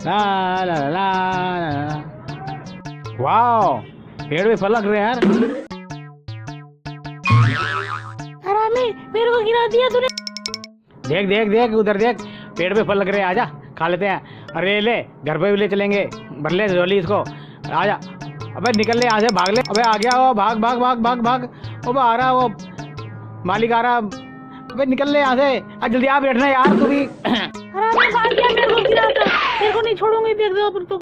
ला ला ला ला ला। वाह, पेड़ पे फल लग रहे हैं यार। हरामी, मेरे को गिरा दिया तूने। देख देख देख उधर देख, पेड़ पे फल लग रहे हैं, आजा खा लेते हैं। अरे ले, घर पे भी ले चलेंगे, भर ले झोली इसको, आजा। अबे निकल ले यहाँ से, भाग ले। अबे आ गया वो, भाग भाग भाग भाग भाग। वो आ रहा, वो मालिक आ रहा। अबे निकल ले यहाँ से, आज जल्दी आ, बैठना यार तू भी। हरामी भाग गया, मेरे को गिरा था, तेरे को नहीं छोड़ूंगी, देख दो अपन तो।